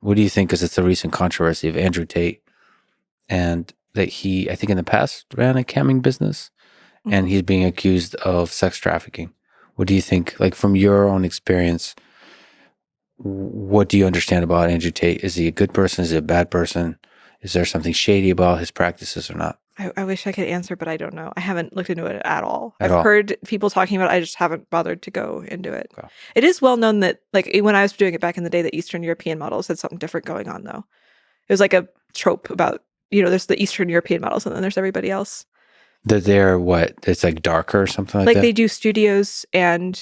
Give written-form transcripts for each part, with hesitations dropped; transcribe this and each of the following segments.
What do you think? Because it's a recent controversy of Andrew Tate, and that he, I think in the past, ran a camming business, and he's being accused of sex trafficking. What do you think? Like from your own experience, what do you understand about Andrew Tate? Is he a good person? Is he a bad person? Is there something shady about his practices or not? I wish I could answer, but I don't know. I haven't looked into it at all. At I've all? heard people talking about it. I just haven't bothered to go into it. Okay. It is well known that, like, when I was doing it back in the day, the Eastern European models had something different going on, though. It was like a trope about, there's the Eastern European models and then there's everybody else. That they're what? It's like darker or something like that? Like they do studios and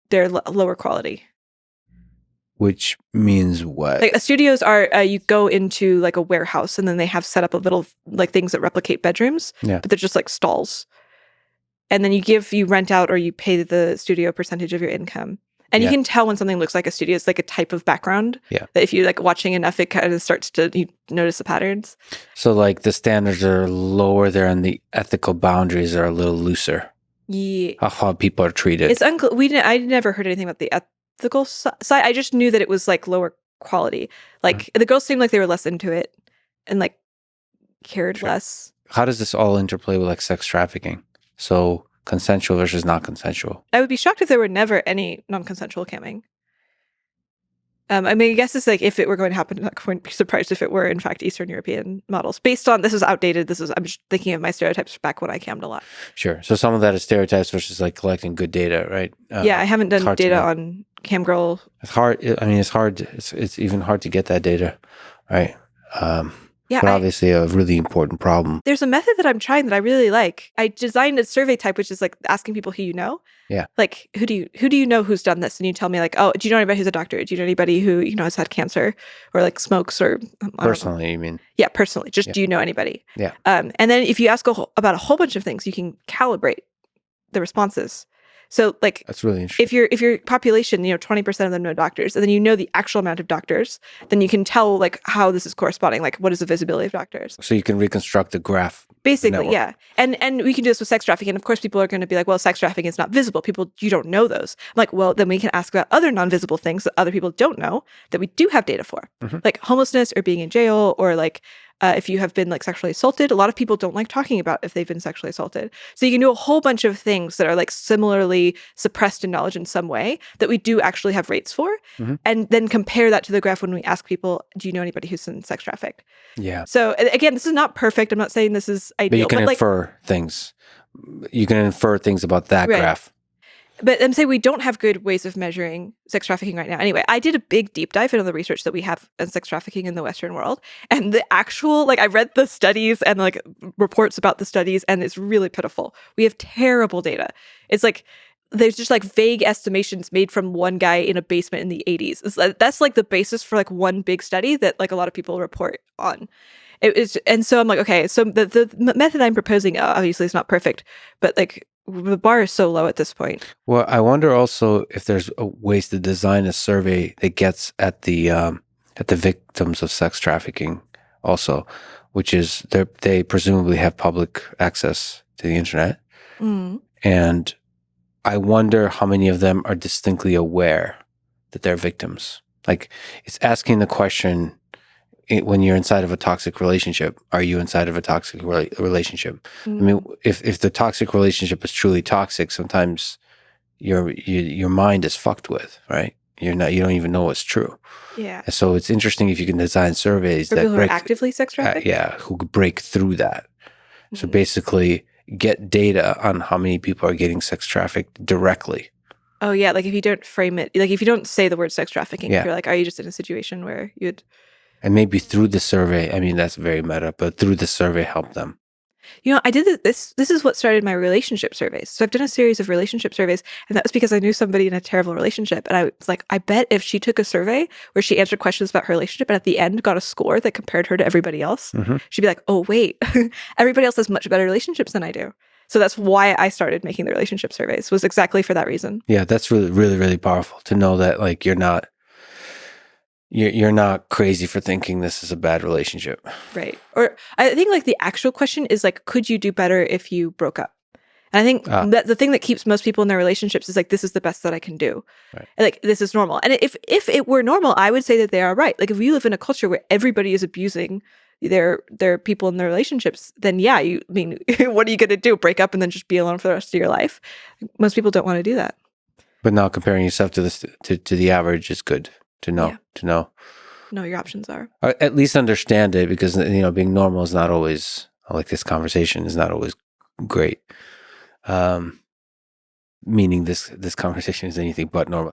they're lower quality. Which means what? Like studios are, you go into like a warehouse and then they have set up a little like things that replicate bedrooms, Yeah. but they're just like stalls. And then you rent out or you pay the studio a percentage of your income. And you can tell when something looks like a studio. It's like a type of background. Yeah. That if you're like watching enough, it kind of starts to, you notice the patterns. So like the standards are lower there and the ethical boundaries are a little looser. Yeah. How people are treated. It's I never heard anything about the ethical side. I just knew that it was like lower quality. Like the girls seemed like they were less into it and like cared less. How does this all interplay with like sex trafficking? So consensual versus not consensual. I would be shocked if there were never any non-consensual camming. I mean, I guess it's like if it were going to happen, I wouldn't be surprised if it were in fact Eastern European models. Based on this is outdated. I'm just thinking of my stereotypes back when I cammed a lot. Sure. So some of that is stereotypes versus like collecting good data, right? Yeah, I haven't done data on cam girl. It's hard. I mean, it's hard. It's even hard to get that data, right? Yeah, but obviously a really important problem. There's a method that I'm trying that I really like. I designed a survey type, which is like asking people who you know. Yeah. Like, who do you know who's done this? And you tell me like, oh, do you know anybody who's a doctor? Do you know anybody who, has had cancer or like smokes or personally, you mean? Yeah, personally. Just do you know anybody? Yeah. And then if you ask about a whole bunch of things, you can calibrate the responses. So like that's really interesting. If your population, 20% of them know doctors, and then you know the actual amount of doctors, then you can tell like how this is corresponding. Like what is the visibility of doctors? So you can reconstruct the graph. Basically, yeah. And we can do this with sex trafficking. And of course, people are going to be like, well, sex trafficking is not visible. You don't know those. I'm like, well, then we can ask about other non-visible things that other people don't know that we do have data for. Like homelessness or being in jail or like if you have been like sexually assaulted. A lot of people don't like talking about if they've been sexually assaulted. So you can do a whole bunch of things that are like similarly suppressed in knowledge in some way that we do actually have rates for. And then compare that to the graph when we ask people, do you know anybody who's been sex trafficked? Yeah. So again, this is not perfect. I'm not saying this is ideal. But you can infer things. You can infer things about that graph. But I'm saying we don't have good ways of measuring sex trafficking right now. Anyway, I did a big deep dive into the research that we have on sex trafficking in the Western world. And the actual, like I read the studies and like reports about the studies, and it's really pitiful. We have terrible data. It's like, there's just like vague estimations made from one guy in a basement in the 80s. That's like the basis for like one big study that like a lot of people report on. And so I'm like, okay, so the method I'm proposing obviously is not perfect, but like the bar is so low at this point. Well, I wonder also if there's ways to design a survey that gets at the victims of sex trafficking also, which is they presumably have public access to the internet. And I wonder how many of them are distinctly aware that they're victims. Like it's asking the question, when you're inside of a toxic relationship, are you inside of a toxic relationship? I mean, if the toxic relationship is truly toxic, sometimes your mind is fucked with, right? You don't even know what's true. Yeah. And so it's interesting if you can design surveys for that people who are actively sex trafficked. Who break through that. So basically, get data on how many people are getting sex trafficked directly. Oh yeah, like if you don't frame it, like if you don't say the word sex trafficking, if you're like, are you just in a situation where you'd. And maybe through the survey, I mean, that's very meta, but through the survey, help them. I did this is what started my relationship surveys. So I've done a series of relationship surveys, and that was because I knew somebody in a terrible relationship. And I was like, I bet if she took a survey where she answered questions about her relationship and at the end got a score that compared her to everybody else, she'd be like, oh, wait, everybody else has much better relationships than I do. So that's why I started making the relationship surveys, was exactly for that reason. Yeah, that's really, really, really powerful to know that like you're not crazy for thinking this is a bad relationship. Right. Or I think like the actual question is like, could you do better if you broke up? And I think Ah, that the thing that keeps most people in their relationships is like, this is the best that I can do. right. And, like, this is normal. And if it were normal, I would say that they are right. Like, if we live in a culture where everybody is abusing their people in their relationships, then yeah, I mean, what are you going to do? Break up and then just be alone for the rest of your life? Most people don't want to do that. But now comparing yourself to this to the average is good to know. Yeah. To know. No, your options are. Or at least understand it, because being normal is not always, like this conversation is not always great. Meaning this conversation is anything but normal.